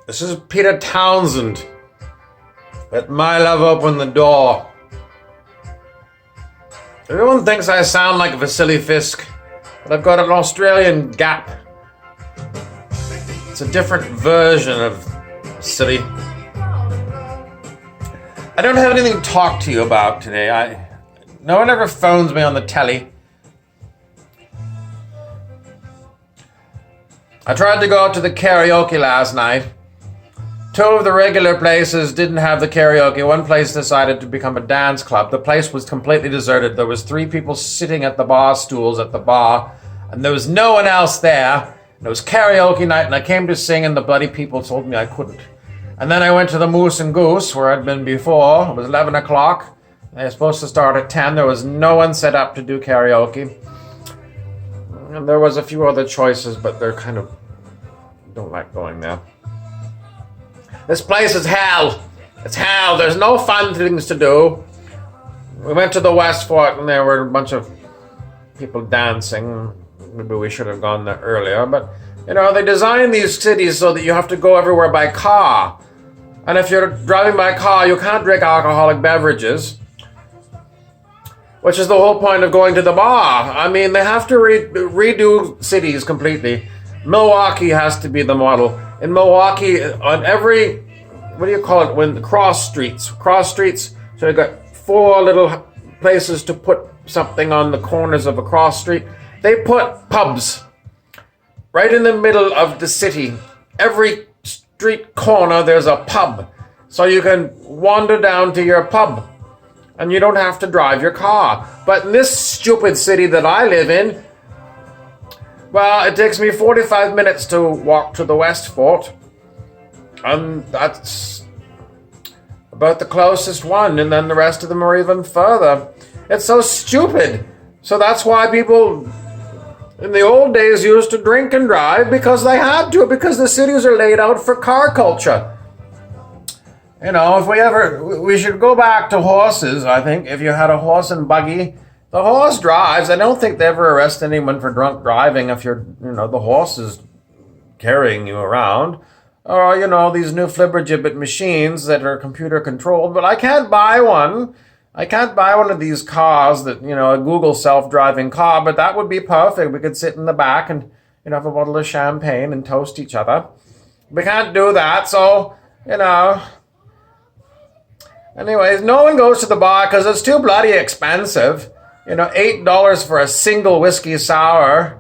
This is Peter Townsend. Let my love open the door. Everyone thinks I sound like Vasily Fisk, but I've got an Australian gap. It's a different version of silly. I don't have anything to talk to you about today. No one ever phones me on the telly. I tried to go out to the karaoke last night. Two of the regular places didn't have the karaoke. One place decided to become a dance club. The place was completely deserted. There was 3 people sitting at the bar stools at the bar, and there was no one else there. And it was karaoke night, and I came to sing, and the bloody people told me I couldn't. And then I went to the Moose and Goose, where I'd been before. It was 11 o'clock. They were supposed to start at 10. There was no one set up to do karaoke. And there was a few other choices, but they're kind of... don't like going there. This place is hell. It's hell. There's no fun things to do. We went to the West Fort and there were a bunch of people dancing. Maybe we should have gone there earlier. But, they design these cities so that you have to go everywhere by car. And if you're driving by car, you can't drink alcoholic beverages. Which is the whole point of going to the bar. I mean, they have to redo cities completely. Milwaukee has to be the model. In Milwaukee, on every, cross streets, so you've got 4 little places to put something on the corners of a cross street. They put pubs right in the middle of the city. Every street corner, there's a pub. So you can wander down to your pub, and you don't have to drive your car. But in this stupid city that I live in, well, it takes me 45 minutes to walk to the West Fort, and that's about the closest one, and then the rest of them are even further. It's so stupid. So that's why people in the old days used to drink and drive, because they had to, because the cities are laid out for car culture. If we should go back to horses, I think. If you had a horse and buggy, the horse drives. I don't think they ever arrest anyone for drunk driving if the horse is carrying you around. Or, these new flibbergibbet machines that are computer controlled. But I can't buy one. I can't buy one of these cars that, a Google self-driving car, but that would be perfect. We could sit in the back and, have a bottle of champagne and toast each other. We can't do that, so, Anyways, no one goes to the bar because it's too bloody expensive. $8 for a single whiskey sour.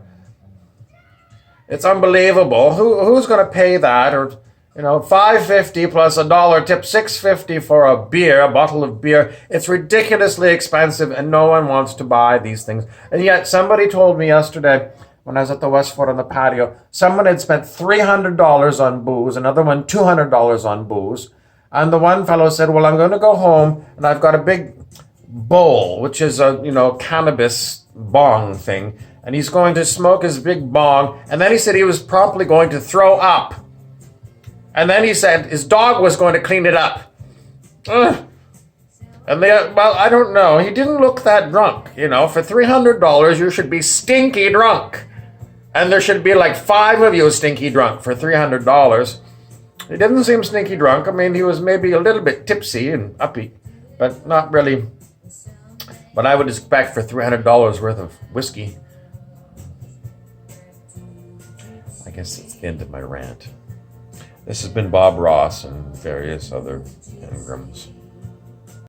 It's unbelievable. Who's going to pay that? Or, $5.50 plus $1 tip, $6.50 for a bottle of beer. It's ridiculously expensive, and no one wants to buy these things. And yet, somebody told me yesterday, when I was at the West Fort on the patio, someone had spent $300 on booze, another one $200 on booze. And the one fellow said, well, I'm going to go home, and I've got a big bowl, which is a, cannabis bong thing. And he's going to smoke his big bong. And then he said he was probably going to throw up. And then he said his dog was going to clean it up. Ugh. And I don't know. He didn't look that drunk. For $300, you should be stinky drunk. And there should be like 5 of you stinky drunk for $300. He didn't seem stinky drunk. I mean, he was maybe a little bit tipsy and uppy, but not really what I would expect for $300 worth of whiskey. I guess it's the end of my rant. This has been Bob Ross and various other Ingrams.